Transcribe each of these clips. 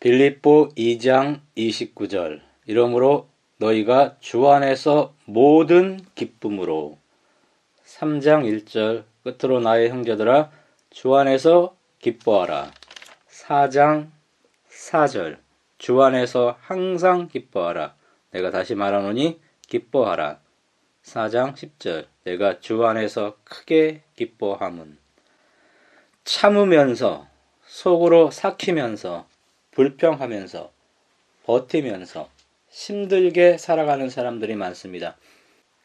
빌립보 2장 29절 이러므로 너희가 주 안에서 모든 기쁨으로 3장 1절 끝으로 나의 형제들아 주 안에서 기뻐하라 4장 4절 주 안에서 항상 기뻐하라 내가 다시 말하노니 기뻐하라 4장 10절 내가 주 안에서 크게 기뻐함은 참으면서 속으로 삭히면서 불평하면서 버티면서 힘들게 살아가는 사람들이 많습니다.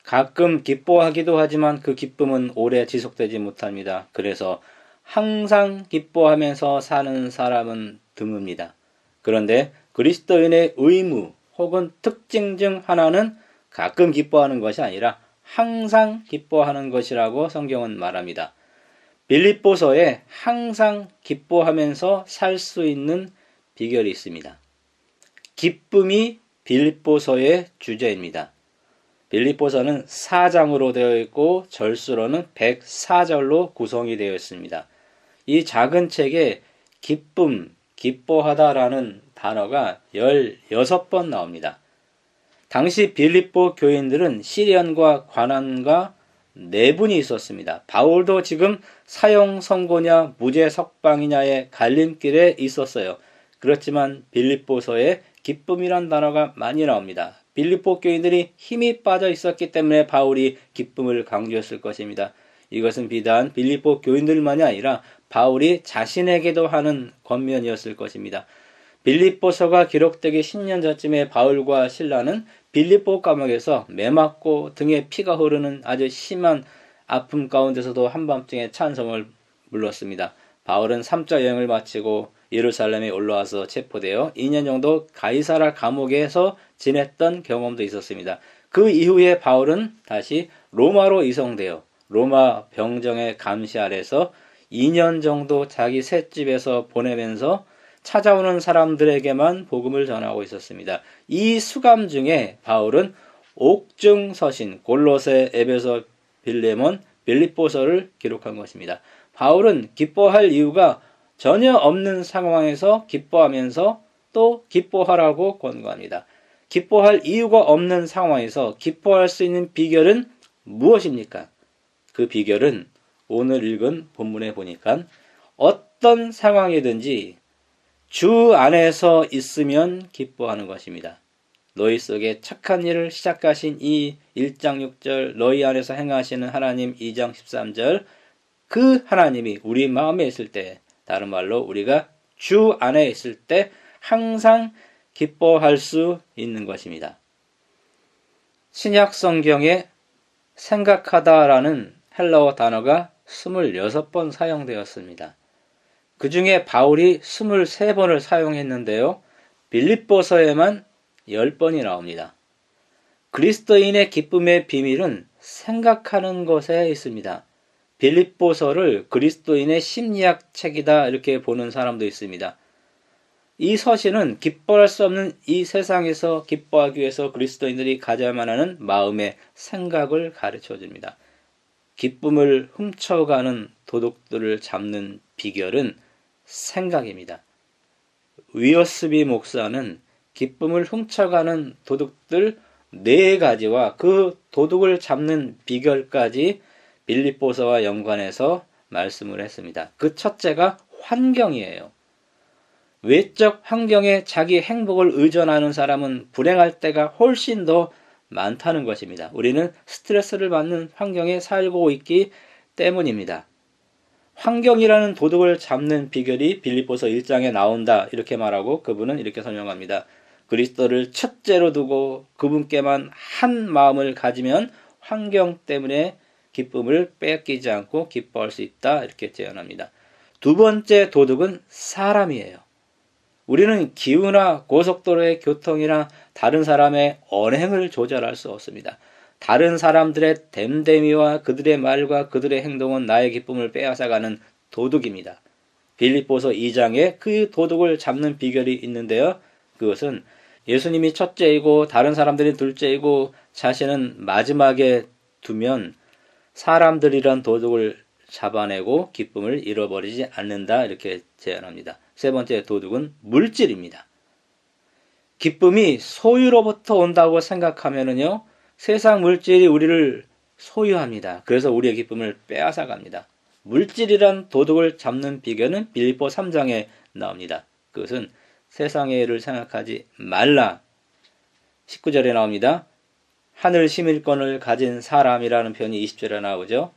가끔 기뻐하기도 하지만 그 기쁨은 오래 지속되지 못합니다. 그래서 항상 기뻐하면서 사는 사람은 드뭅니다. 그런데 그리스도인의 의무 혹은 특징 중 하나는 가끔 기뻐하는 것이 아니라 항상 기뻐하는 것이라고 성경은 말합니다. 빌립보서에 항상 기뻐하면서 살 수 있는 비결이 있습니다. 기쁨이 빌립보서의 주제입니다. 빌립보서는 4장으로 되어 있고 절수로는 104절로 구성이 되어 있습니다. 이 작은 책에 기쁨, 기뻐하다라는 단어가 16번 나옵니다. 당시 빌립보 교인들은 시련과 관한과 내분이 있었습니다. 바울도 지금 사형 선고냐 무죄 석방이냐의 갈림길에 있었어요. 그렇지만 빌립보서에 기쁨이란 단어가 많이 나옵니다. 빌립보 교인들이 힘이 빠져 있었기 때문에 바울이 기쁨을 강조했을 것입니다. 이것은 비단 빌립보 교인들만이 아니라 바울이 자신에게도 하는 권면이었을 것입니다. 빌립보서가 기록되기 10년 전쯤에 바울과 실라는 빌립보 감옥에서 매맞고 등에 피가 흐르는 아주 심한 아픔 가운데서도 한밤중에 찬송을 불렀습니다. 바울은 3차 여행을 마치고 예루살렘에 올라와서 체포되어 2년 정도 가이사라 감옥에서 지냈던 경험도 있었습니다. 그 이후에 바울은 다시 로마로 이송되어 로마 병정의 감시 아래서 2년 정도 자기 셋집에서 보내면서 찾아오는 사람들에게만 복음을 전하고 있었습니다. 이 수감 중에 바울은 옥중 서신, 골로새, 에베소, 빌레몬, 빌립보서를 기록한 것입니다. 바울은 기뻐할 이유가 전혀 없는 상황에서 기뻐하면서 또 기뻐하라고 권고합니다. 기뻐할 이유가 없는 상황에서 기뻐할 수 있는 비결은 무엇입니까? 그 비결은 오늘 읽은 본문에 보니까 어떤 상황이든지 주 안에서 있으면 기뻐하는 것입니다. 너희 속에 착한 일을 시작하신 이 1장 6절 너희 안에서 행하시는 하나님 2장 13절 그 하나님이 우리 마음에 있을 때 다른 말로 우리가 주 안에 있을 때 항상 기뻐할 수 있는 것입니다. 신약 성경에 생각하다라는 헬라어 단어가 26번 사용되었습니다. 그 중에 바울이 23번을 사용했는데요. 빌립보서에만 10번이 나옵니다. 그리스도인의 기쁨의 비밀은 생각하는 것에 있습니다. 빌립보서를 그리스도인의 심리학 책이다 이렇게 보는 사람도 있습니다. 이 서신은 기뻐할 수 없는 이 세상에서 기뻐하기 위해서 그리스도인들이 가져야만 하는 마음의 생각을 가르쳐 줍니다. 기쁨을 훔쳐가는 도둑들을 잡는 비결은 생각입니다. 위어스비 목사는 기쁨을 훔쳐가는 도둑들 4가지와 그 도둑을 잡는 비결까지 빌립보서와 연관해서 말씀을 했습니다. 그 첫째가 환경이에요. 외적 환경에 자기 행복을 의존하는 사람은 불행할 때가 훨씬 더 많다는 것입니다. 우리는 스트레스를 받는 환경에 살고 있기 때문입니다. 환경이라는 도둑을 잡는 비결이 빌립보서 1장에 나온다 이렇게 말하고 그분은 이렇게 설명합니다. 그리스도를 첫째로 두고 그분께만 한 마음을 가지면 환경 때문에 기쁨을 뺏기지 않고 기뻐할 수 있다 이렇게 제언합니다. 두 번째 도둑은 사람이에요. 우리는 기후나 고속도로의 교통이나 다른 사람의 언행을 조절할 수 없습니다. 다른 사람들의 댐댐이와 그들의 말과 그들의 행동은 나의 기쁨을 빼앗아가는 도둑입니다. 빌립보서 2장에 그 도둑을 잡는 비결이 있는데요. 그것은 예수님이 첫째이고 다른 사람들이 둘째이고 자신은 마지막에 두면 사람들이란 도둑을 잡아내고 기쁨을 잃어버리지 않는다 이렇게 제안합니다. 세 번째 도둑은 물질입니다. 기쁨이 소유로부터 온다고 생각하면은요, 세상 물질이 우리를 소유합니다. 그래서 우리의 기쁨을 빼앗아 갑니다. 물질이란 도둑을 잡는 비결은 빌립보 3장에 나옵니다. 그것은 세상의 일을 생각하지 말라. 19절에 나옵니다. 하늘 시민권을 가진 사람이라는 표현이 20절에 나오죠.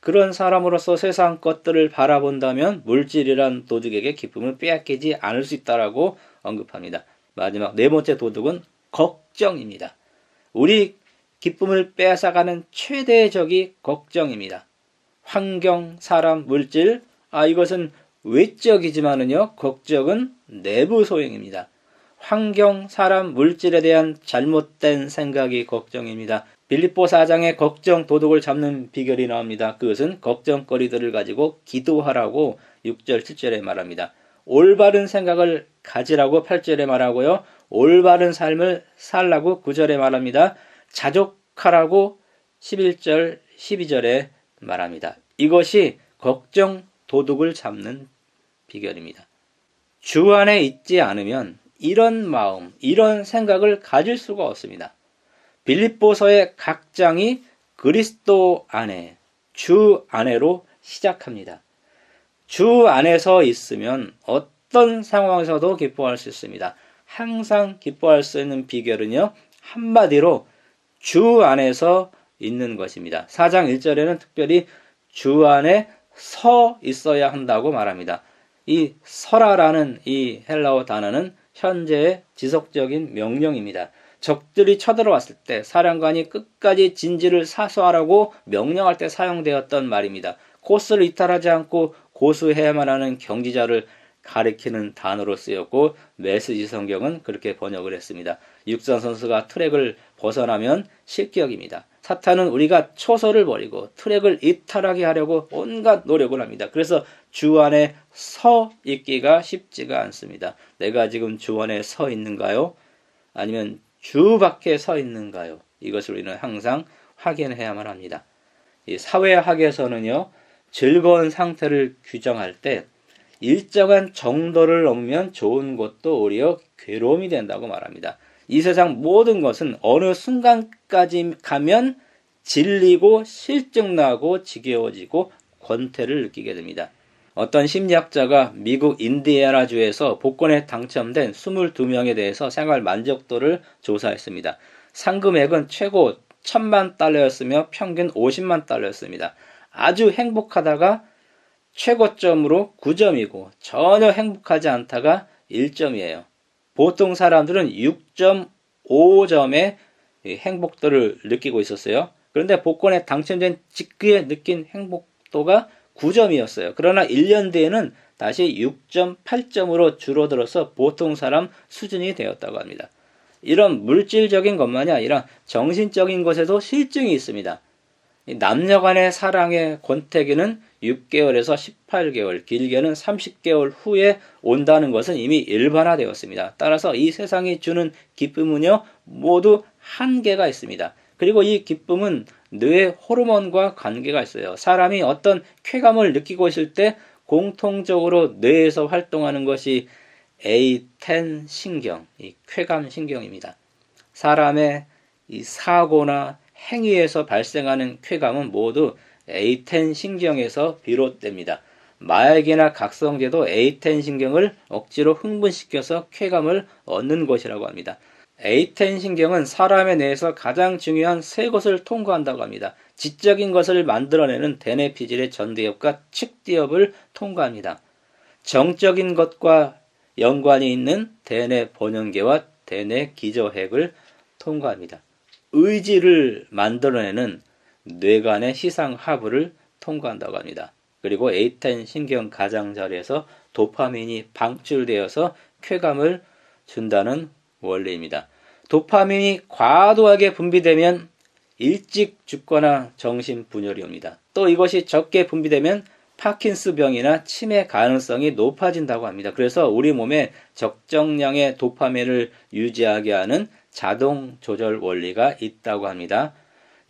그런 사람으로서 세상 것들을 바라본다면 물질이란 도둑에게 기쁨을 빼앗기지 않을 수 있다라고 언급합니다. 마지막 네 번째 도둑은 걱정입니다. 우리 기쁨을 빼앗아가는 최대의 적이 걱정입니다. 환경, 사람, 물질, 이것은 외적이지만은요, 걱정은 내부 소용입니다. 환경, 사람, 물질에 대한 잘못된 생각이 걱정입니다. 빌립보 4장에 걱정 도둑을 잡는 비결이 나옵니다. 그것은 걱정거리들을 가지고 기도하라고 6절, 7절에 말합니다. 올바른 생각을 가지라고 8절에 말하고요. 올바른 삶을 살라고 9절에 말합니다. 자족하라고 11절, 12절에 말합니다. 이것이 걱정 도둑을 잡는 비결입니다. 주 안에 있지 않으면 이런 마음, 이런 생각을 가질 수가 없습니다. 빌립보서의 각 장이 그리스도 안에, 주 안에로 시작합니다. 주 안에서 있으면 어떤 상황에서도 기뻐할 수 있습니다. 항상 기뻐할 수 있는 비결은요, 한마디로 주 안에서 있는 것입니다. 4장 1절에는 특별히 주 안에 서 있어야 한다고 말합니다. 이 서라라는 이 헬라어 단어는 현재의 지속적인 명령입니다. 적들이 쳐들어왔을 때 사령관이 끝까지 진지를 사수하라고 명령할 때 사용되었던 말입니다. 코스를 이탈하지 않고 고수해야만 하는 경지자를 가리키는 단어로 쓰였고 메시지 성경은 그렇게 번역을 했습니다. 육상 선수가 트랙을 벗어나면 실격입니다. 사탄은 우리가 초소를 버리고 트랙을 이탈하게 하려고 온갖 노력을 합니다. 그래서 주 안에 서 있기가 쉽지가 않습니다. 내가 지금 주 안에 서 있는가요? 아니면 주 밖에 서 있는가요? 이것을 우리는 항상 확인해야만 합니다. 이 사회학에서는요, 즐거운 상태를 규정할 때 일정한 정도를 넘으면 좋은 것도 오히려 괴로움이 된다고 말합니다. 이 세상 모든 것은 어느 순간까지 가면 질리고 실증나고 지겨워지고 권태를 느끼게 됩니다. 어떤 심리학자가 미국 인디애나주에서 복권에 당첨된 22명에 대해서 생활 만족도를 조사했습니다. 상금액은 최고 $10,000였으며 평균 $500,000였습니다. 아주 행복하다가 최고점으로 9점이고 전혀 행복하지 않다가 1점이에요. 보통 사람들은 6.5점의 행복도를 느끼고 있었어요. 그런데 복권에 당첨된 직후에 느낀 행복도가 9점이었어요. 그러나 1년 뒤에는 다시 6.8점으로 줄어들어서 보통 사람 수준이 되었다고 합니다. 이런 물질적인 것만이 아니라 정신적인 것에도 실증이 있습니다. 남녀 간의 사랑의 권태기는 6개월에서 18개월, 길게는 30개월 후에 온다는 것은 이미 일반화되었습니다. 따라서 이 세상이 주는 기쁨은요, 모두 한계가 있습니다. 그리고 이 기쁨은 뇌의 호르몬과 관계가 있어요. 사람이 어떤 쾌감을 느끼고 있을 때 공통적으로 뇌에서 활동하는 것이 A10 신경, 이 쾌감 신경입니다. 사람의 이 사고나 행위에서 발생하는 쾌감은 모두 A10 신경에서 비롯됩니다. 마약이나 각성제도 A10 신경을 억지로 흥분시켜서 쾌감을 얻는 것이라고 합니다. A10 신경은 사람의 뇌에서 가장 중요한 세 것을 통과한다고 합니다. 지적인 것을 만들어내는 대뇌 피질의 전두엽과 측두엽을 통과합니다. 정적인 것과 연관이 있는 대뇌 본연계와 대뇌 기저핵을 통과합니다. 의지를 만들어내는 뇌간의 시상하부를 통과한다고 합니다. 그리고 A10 신경 가장자리에서 도파민이 방출되어서 쾌감을 준다는 원리입니다. 도파민이 과도하게 분비되면 일찍 죽거나 정신분열이 옵니다. 또 이것이 적게 분비되면 파킨스병이나 치매 가능성이 높아진다고 합니다. 그래서 우리 몸에 적정량의 도파민을 유지하게 하는 자동 조절 원리가 있다고 합니다.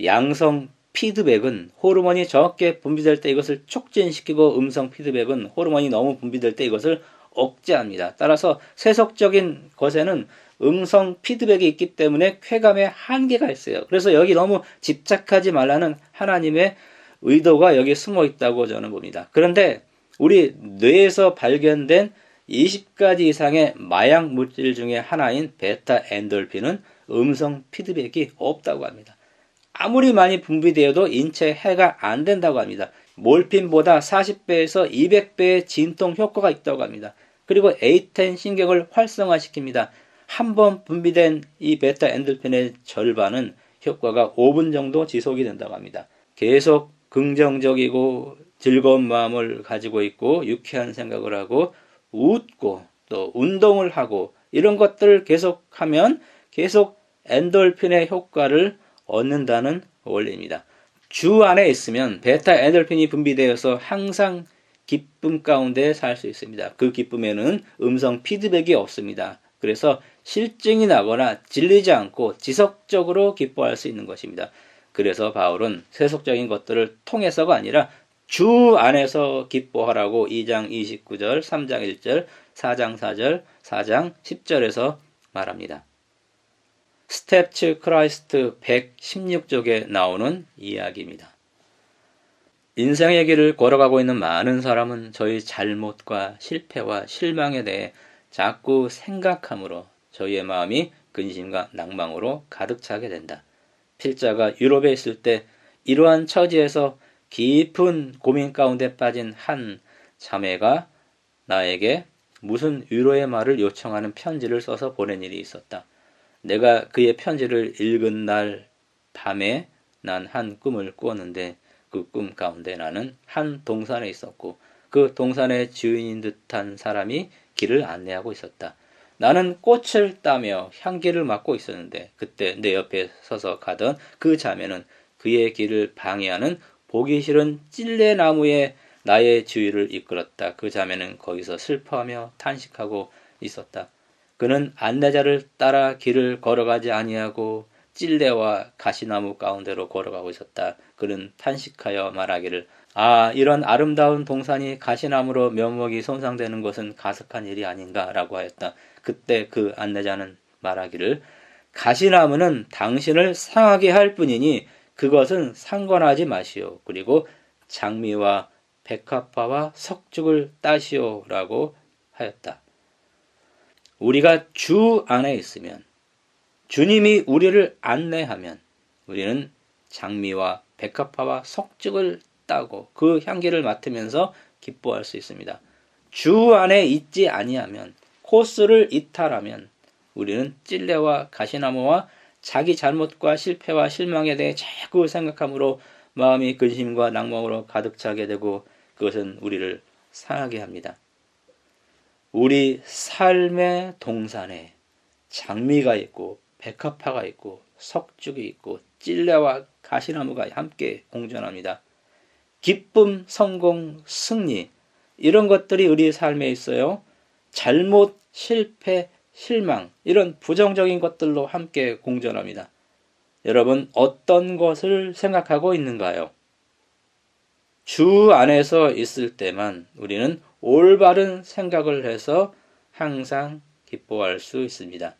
양성 피드백은 호르몬이 적게 분비될 때 이것을 촉진시키고 음성 피드백은 호르몬이 너무 분비될 때 이것을 억제합니다. 따라서 세속적인 것에는 음성 피드백이 있기 때문에 쾌감의 한계가 있어요. 그래서 여기 너무 집착하지 말라는 하나님의 의도가 여기 숨어 있다고 저는 봅니다. 그런데 우리 뇌에서 발견된 20가지 이상의 마약 물질 중에 하나인 베타 엔돌핀은 음성 피드백이 없다고 합니다. 아무리 많이 분비되어도 인체에 해가 안 된다고 합니다. 몰핀보다 40배에서 200배의 진통 효과가 있다고 합니다. 그리고 A10 신경을 활성화시킵니다. 한 번 분비된 이 베타 엔돌핀의 절반은 효과가 5분 정도 지속이 된다고 합니다. 계속 긍정적이고 즐거운 마음을 가지고 있고 유쾌한 생각을 하고 웃고 또 운동을 하고 이런 것들을 계속하면 계속 엔돌핀의 효과를 얻는다는 원리입니다. 주 안에 있으면 베타 엔돌핀이 분비되어서 항상 기쁨 가운데 살 수 있습니다. 그 기쁨에는 음성 피드백이 없습니다. 그래서 실증이 나거나 질리지 않고 지속적으로 기뻐할 수 있는 것입니다. 그래서 바울은 세속적인 것들을 통해서가 아니라 주 안에서 기뻐하라고 2장 29절, 3장 1절, 4장 4절, 4장 10절에서 말합니다. 스텝츠 크라이스트 116쪽에 나오는 이야기입니다. 인생의 길을 걸어가고 있는 많은 사람은 저희 잘못과 실패와 실망에 대해 자꾸 생각함으로 저희의 마음이 근심과 낭망으로 가득 차게 된다. 필자가 유럽에 있을 때 이러한 처지에서 깊은 고민 가운데 빠진 한 자매가 나에게 무슨 위로의 말을 요청하는 편지를 써서 보낸 일이 있었다. 내가 그의 편지를 읽은 날 밤에 난 한 꿈을 꾸었는데 그 꿈 가운데 나는 한 동산에 있었고 그 동산의 주인인 듯한 사람이 길을 안내하고 있었다. 나는 꽃을 따며 향기를 맡고 있었는데 그때 내 옆에 서서 가던 그 자매는 그의 길을 방해하는 보기 싫은 찔레나무에 나의 주의를 이끌었다. 그 자매는 거기서 슬퍼하며 탄식하고 있었다. 그는 안내자를 따라 길을 걸어가지 아니하고 찔레와 가시나무 가운데로 걸어가고 있었다. 그는 탄식하여 말하기를 이런 아름다운 동산이 가시나무로 면목이 손상되는 것은 가석한 일이 아닌가 라고 하였다. 그때 그 안내자는 말하기를 가시나무는 당신을 상하게 할 뿐이니 그것은 상관하지 마시오. 그리고 장미와 백합화와 석죽을 따시오 라고 하였다. 우리가 주 안에 있으면 주님이 우리를 안내하면 우리는 장미와 백합화와 석죽을 따고 그 향기를 맡으면서 기뻐할 수 있습니다. 주 안에 있지 아니하면 코스를 이탈하면 우리는 찔레와 가시나무와 자기 잘못과 실패와 실망에 대해 자꾸 생각함으로 마음이 근심과 낭망으로 가득 차게 되고 그것은 우리를 상하게 합니다. 우리 삶의 동산에 장미가 있고 백합화가 있고 석죽이 있고 찔레와 가시나무가 함께 공존합니다. 기쁨, 성공, 승리 이런 것들이 우리 삶에 있어요. 잘못, 실패, 실망 이런 부정적인 것들로 함께 공존합니다. 여러분 어떤 것을 생각하고 있는가요? 주 안에서 있을 때만 우리는 올바른 생각을 해서 항상 기뻐할 수 있습니다.